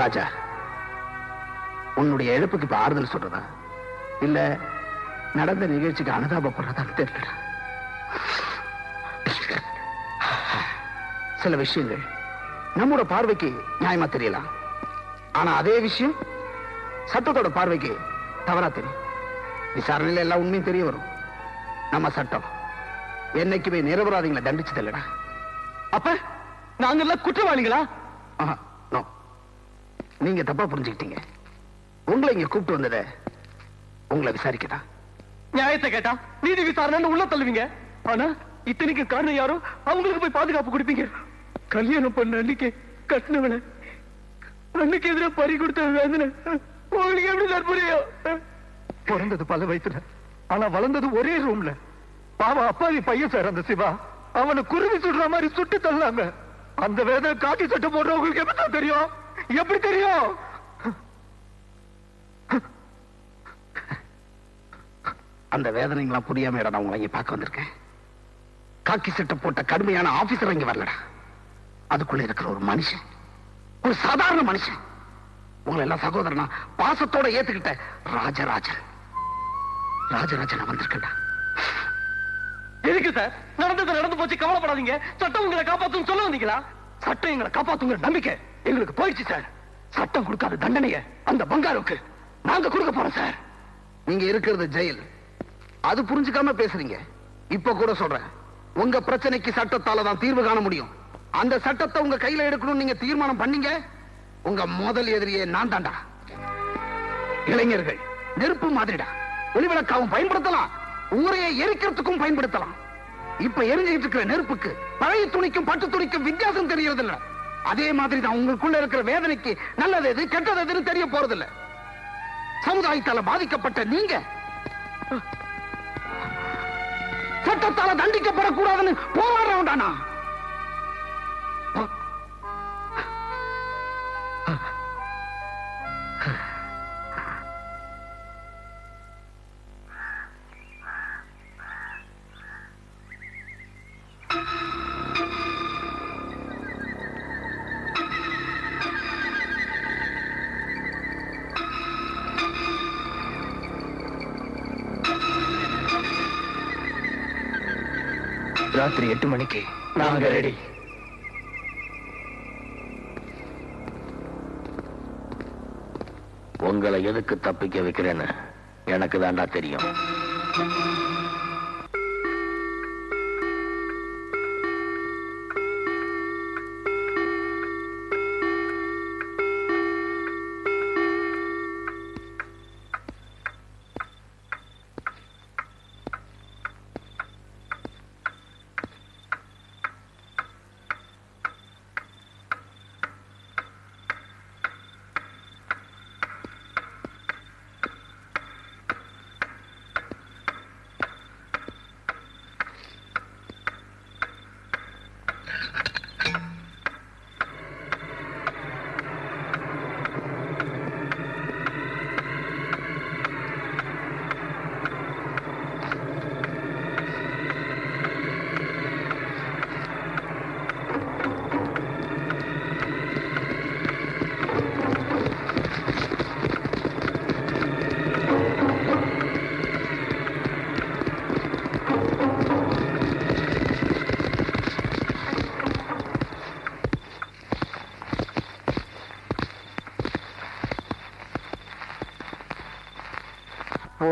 ராஜா, உன்னுடைய இழப்புக்கு இப்ப ஆறுதல் சொல்றதா இல்ல நடந்த நிகழ்ச்சிக்கு அனுதாபப்படுறதான்னு தெரியல. சில விஷயங்கள் நம்மோட பார்வைக்கு நியாயமா தெரியலாம், ஆனா அதே விஷயம் சட்டத்தோட பார்வைக்கு தவறா தெரியும். விசாரணையில எல்லாம் உண்மையும் தெரிய வரும். நம்ம சட்டம் என்னைக்குமே நிரபராதிகளை தண்டிச்சது இல்லடா. அப்ப நாங்க எல்லாம் குற்றவாளிகளா? நீங்க தப்பா புரிஞ்சுக்கிட்டீங்க. உங்களை இங்க கூப்பிட்டு வந்தத உங்களை விசாரிக்கதான். நியாயத்தை கேட்டா நீதி விசாரணை உள்ள தள்ளுவீங்க. ஆனா இத்தனைக்கு காரணம் யாரோ அவங்களுக்கு போய் பாதுகாப்பு கொடுப்பீங்க. கல்யாணம் பண்ண அன்னைக்கு கட்டினவளை அன்னைக்கு எதிராக பறி கொடுத்த வேதனை உங்களுக்கு எப்படி சார் புரியும்? பிறந்தது பல வயசுல, ஆனா வளர்ந்தது ஒரே ரூம்ல. பாவம் அப்பாவி பையன் சார் அந்த சிவா. அவனை குருவி சுடுற மாதிரி சுட்டு தள்ளாங்க. அந்த வேதனை காக்கி சட்டை போடுறவங்களுக்கு எப்படி தெரியும்? எப்படி தெரியும்? அந்த வேதனைங்களாம் புரியாம இடம் உங்களை இங்க பார்க்க வந்திருக்கேன். காக்கி சட்டை போட்ட கடுமையான ஆபீசர் இங்க வரலடா. அதுக்குள்ள இருக்கிற ஒரு மனுஷன், ஒரு சாதாரண மனுஷன், உங்களை எல்லாம் சகோதரனா பாசத்தோட ஏத்துக்கிட்ட ராஜராஜன் வந்திருக்கா. எதுக்கு சார்? நடந்தது நடந்து போச்சு, கவலைப்படாதீங்க. சட்டம் உங்களை காப்பாத்தும் சொல்ல வந்தீங்களா? சட்டம் எங்களை காப்பாத்துங்கிற நம்பிக்கை எங்களுக்கு போயிடுச்சு சார். சட்டம் கொடுக்காத தண்டனைய அந்த பங்காருக்கு நாங்க கொடுக்க போறோம் சார். நீங்க இருக்கிறது ஜெயில், அது புரிஞ்சுக்காம பேசுறீங்க. இப்ப கூட சொல்றேன், உங்க பிரச்சனைக்கு சட்டத்தால தான் தீர்வு காண முடியும். அந்த சட்டத்தை உங்க கையில எடுக்கணும் நீங்க தீர்மானம் பண்ணீங்க, உங்க முதல் எதிரியே நான் தாண்டா. இளைஞர்கள் நெருப்பு மாதிரிடா. ஒளிவிளக்காவும் பயன்படுத்தலாம், ஊரையை எரிக்கிறதுக்கும் பயன்படுத்தலாம். இப்ப எரிஞ்சிட்டு இருக்கிற நெருப்புக்கு பழைய துணிக்கும் பட்டு துணிக்கும் வித்தியாசம் தெரியறது இல்ல. அதே மாதிரி தான் உங்களுக்குள்ள இருக்கிற வேதனைக்கு நல்லது எது கெட்டது எதுன்னு தெரிய போறதில்ல. சமுதாயத்தால பாதிக்கப்பட்ட நீங்க சட்டத்தால தண்டிக்கப்படக்கூடாதுன்னு போராடுறவன்டானா? ராத்திரி 8 மணிக்கு நாங்க ரெடி. உங்களை எதுக்கு தப்பிக்க வைக்கிறேன்னு எனக்கு தாண்டா தெரியும்.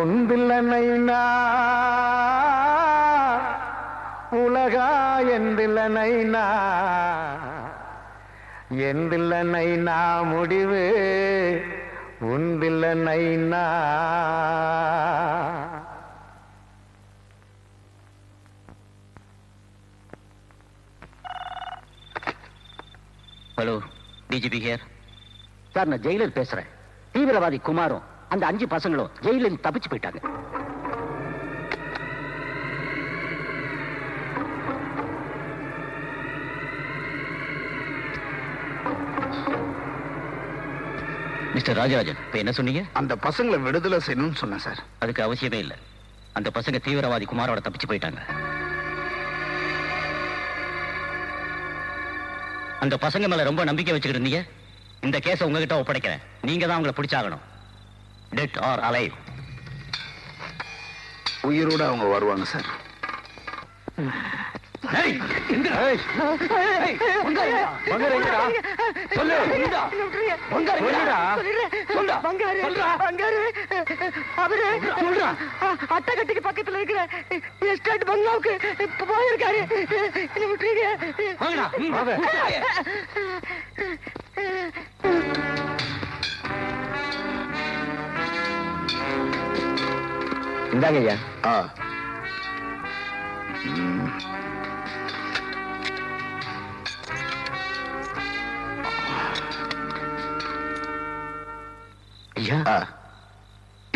ஒன்றில்லைனா உலகா என்றில்லைனா என்றில்லைனா முடிவு உண்டில்லைனா. Hello, DGP here. சார், நான் ஜெயிலர் பேசுறேன். தீவிரவாதி குமாரும் அந்த 5 பசங்களும் ஜெயிலில் தப்பிச்சு போயிட்டாங்க. மிஸ்டர் ராஜராஜன், இப்ப என்ன சொன்னீங்க? அந்த பசங்களை விடுதலை செய்யணும்னு சொன்னேன் சார். அதுக்கு அவசியமே இல்லை. அந்த பசங்க தீவிரவாதி குமாரோட தப்பிச்சு போயிட்டாங்க. அந்த பசங்க மேல ரொம்ப நம்பிக்கை வச்சுக்கிட்டு இருந்தீங்க. இந்த கேஸை உங்ககிட்ட ஒப்படைக்கிறேன். நீங்க தான் அவங்களை பிடிச்சாகணும். Dead R alive. உயிரோட அவங்க வருவாங்க சார். அட்டகட்டிக்கு பக்கத்துல இருக்கிற எஸ்டேட் பங்களாவுக்கு போயிருக்காரு. இந்தாங்க ஐயா.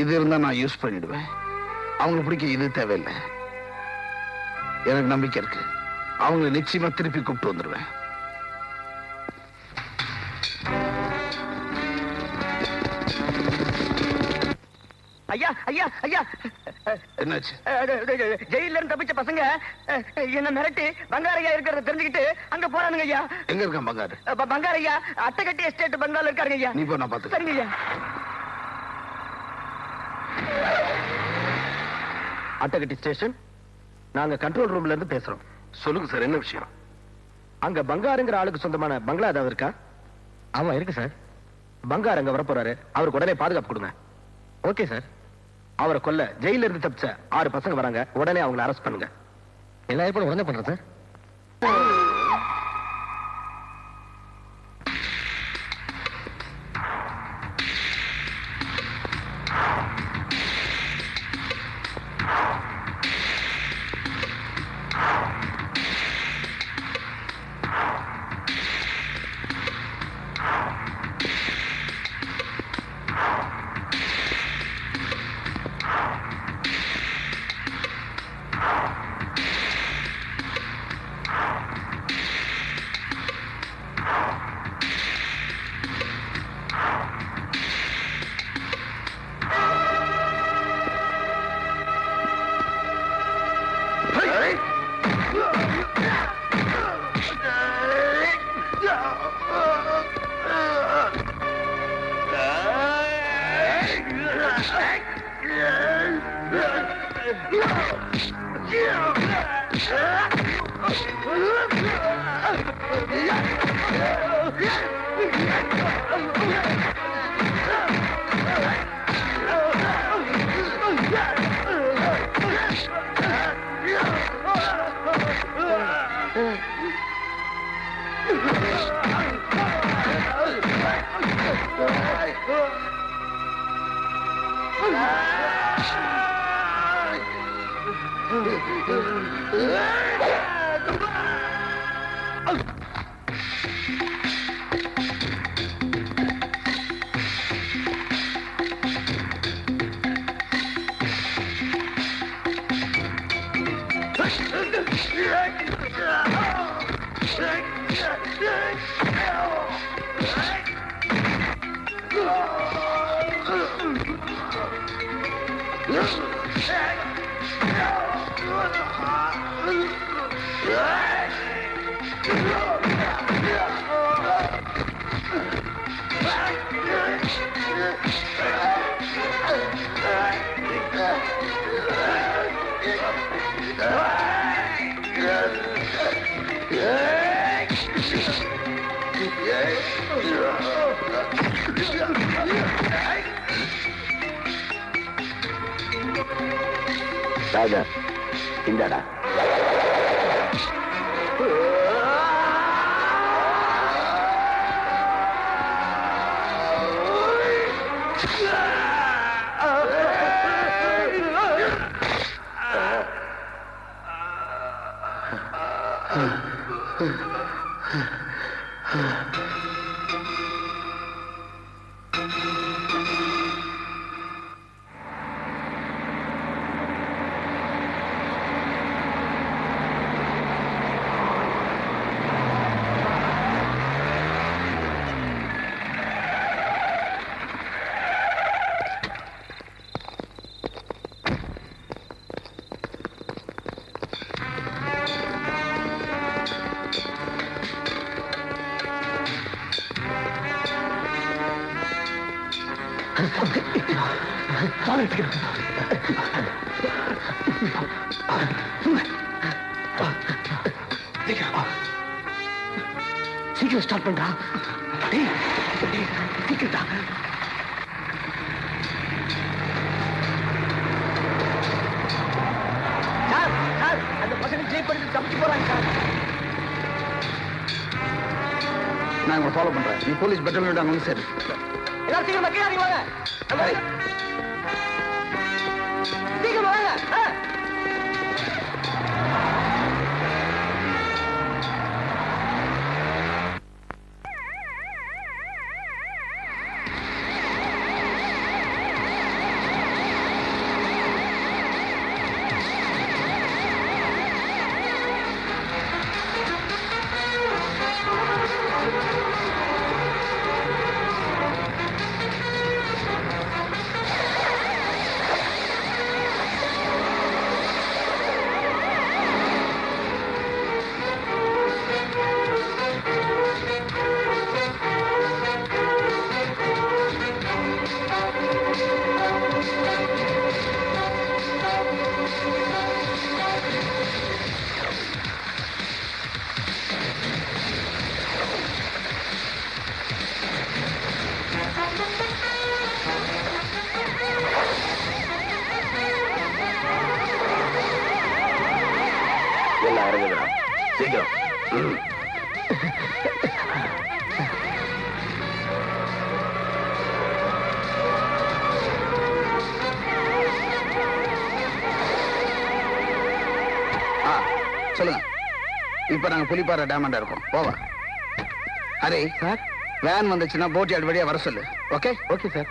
இது இருந்தா நான் யூஸ் பண்ணிடுவேன். அவங்களுக்கு பிடிக்க இது தேவையில்லை. எனக்கு நம்பிக்கை இருக்கு. அவங்களை நிச்சயமா திருப்பி கூப்பிட்டு வந்துடுவேன். ஐயா ஐயா ஐயா, என்னாச்சு? ஜெயில இருந்து தப்பிச்ச பசங்க என்ன மிரட்டி பங்காரையா இருக்கிறத தெரிஞ்சுக்கிட்டு அங்க போறானுங்க ஐயா. எங்க இருக்கான் பங்காரு? பங்காரையா அட்டகட்டி எஸ்டேட் பங்களால இருக்காருங்க ஐயா. நீ போ, நான் பாத்து. சரிங்க ஐயா. அட்டகட்டி ஸ்டேஷன், நாங்க கண்ட்ரோல் ரூம்ல இருந்து பேசுறோம். சொல்லுங்க சார், என்ன விஷயம்? அங்க பங்காருங்கிற ஆளுக்கு சொந்தமான பங்களா ஏதாவது இருக்கா? ஆமா இருக்கு சார். பங்கார் அங்க வரப்போறாரு. அவருக்கு உடனே பாதுகாப்பு கொடுங்க. Okay sir. அவரை கொல்ல ஜெயில இருந்து தப்பிச்ச 6 பசங்க வராங்க. உடனே அவங்களை அரெஸ்ட் பண்ணுங்க. எல்லா ஏற்பாடும் உடனே பண்றேன் சார். ராஜா, இந்தாடா. சீக்கிரம் ஸ்டார்ட் பண்றா. சீக்கிரட்டா. சார், அந்த பசங்க ஜீப் எடுத்து தப்பிச்சு போறாங்க சார். நான் உங்களை ஃபாலோ பண்றேன். நீ போலீஸ் பெட்டல் அங்க வந்து சரி. எல்லாரும் சீக்கிரம் கீழே வாங்க. சீக்கிரம் வாங்க. எல்லாம் இறங்குதா? சீக்கிரம். சொல்லுங்க. இப்ப நாங்க புலிப்பாறை டேமண்டா இருக்கோம். போவா. அரே சார், வேன் வந்துச்சுன்னா போட் யார்டு வழியா வர சொல்லு. ஓகே? Okay sir.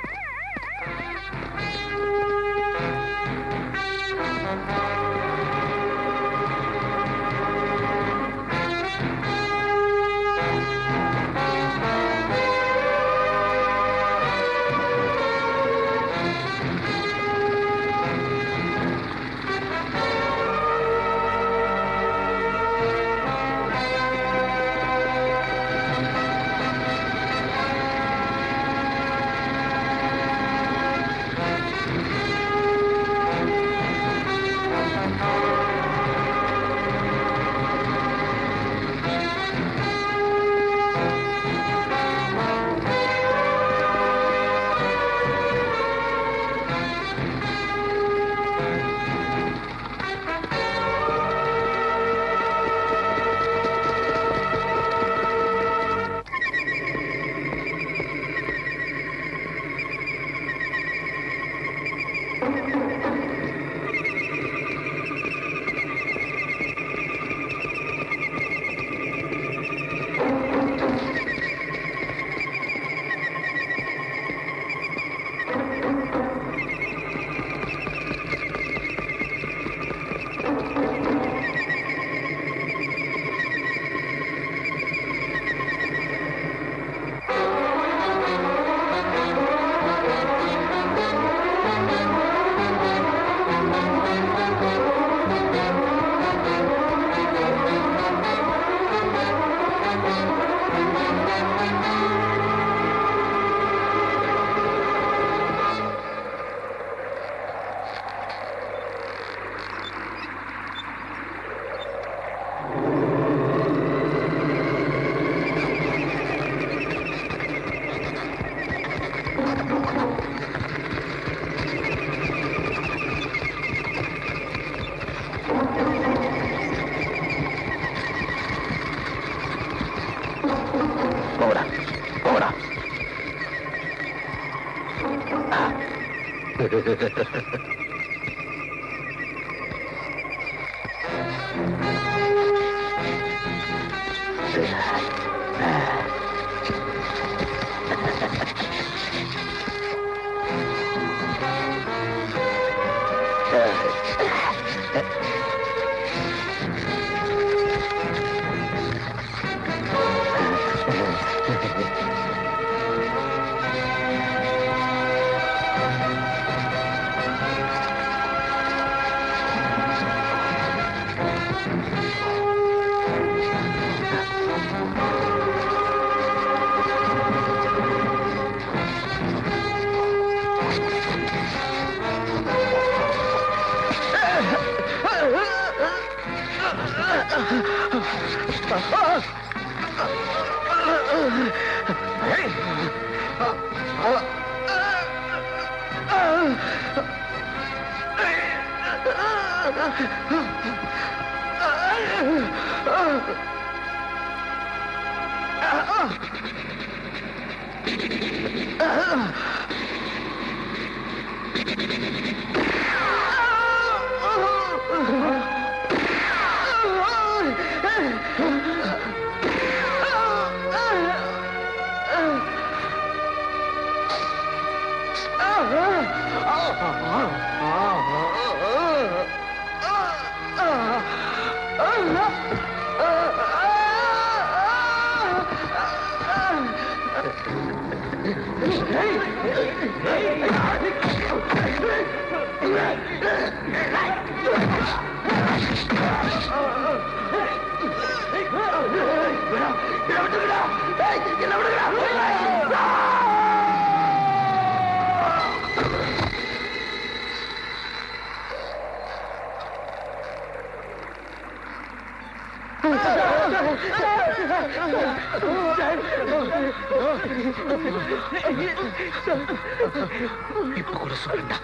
இப்ப கூட சொல்லண்டா,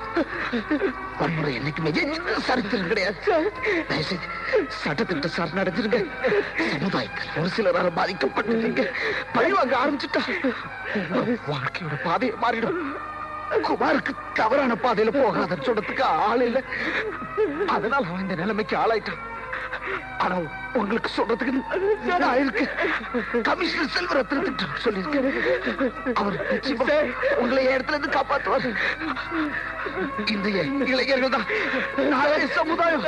வன்முறை என்னைக்குமே சரித்திரம் கிடையாது. தயவுசெய்து சட்டத்திட்ட சார் நடந்துருங்க. சமுதாயத்தில் ஒரு சிலரால் பாதிக்கப்பட்டிருக்கீங்க. பழிவாங்க ஆரம்பிச்சுட்டா வாழ்க்கையோட பாதையை மாறிடும். குமாருக்கு தவறான பாதையில போகாத சொல்றதுக்கு ஆள் இல்லை. அதனால அவன் இந்த நிலைமைக்கு ஆளாயிட்டான். ஆனா உங்களுக்கு சொல்றதுக்கு நான் இருக்கு. கமிஷனர் செல்வரத்னத்திட்ட சொல்லியிருக்கேன். அவர் நிச்சயமா உங்களை இடத்துல இருந்து காப்பாற்றுவார். இந்த இளைஞர்கள் தான் நாளைய சமுதாயம்.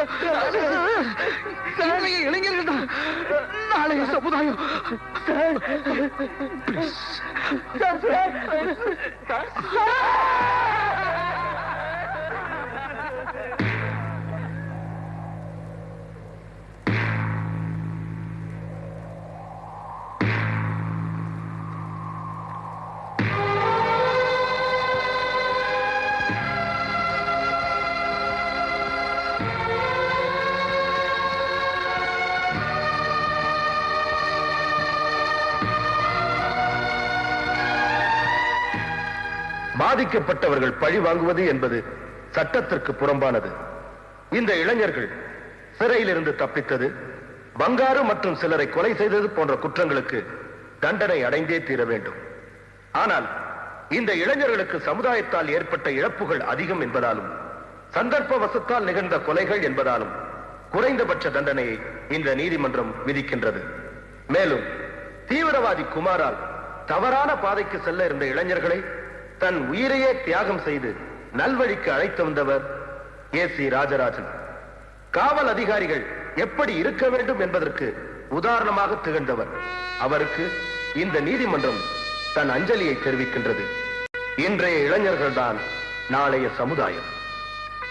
இன்றைய இளைஞர்கள் தான் நாளைய சமுதாயம். பாதிக்கப்பட்டவர்கள் பழி வாங்குவது என்பது சட்டத்திற்கு புறம்பானது. இந்த இளைஞர்கள் சிறையிலிருந்து தப்பித்தது, பங்காரு மற்றும் சிலரை கொலை செய்தது போன்ற குற்றங்களுக்கு தண்டனை அடைந்தே தீர வேண்டும். ஆனால் இந்த இளைஞர்களுக்கு சமுதாயத்தால் ஏற்பட்ட இழப்புகள் அதிகம் என்பதாலும் சந்தர்ப்ப வசத்தால் நிகழ்ந்த கொலைகள் என்பதாலும் குறைந்தபட்ச தண்டனையை இந்த நீதிமன்றம் விதிக்கின்றது. மேலும் தீவிரவாதி குமாரால் தவறான பாதைக்கு செல்ல இருந்த இளைஞர்களை தன் உயிரையே தியாகம் செய்து நல்வழிக்கு அழைத்து வந்தவர் ஏசி ராஜராஜன். காவல் அதிகாரிகள் எப்படி இருக்க வேண்டும் என்பதற்கு உதாரணமாக திகழ்ந்தவர். அவருக்கு இந்த நீதிமன்றம் தன் அஞ்சலியை தெரிவிக்கின்றது. இன்றைய இளைஞர்கள்தான் நாளைய சமுதாயம்.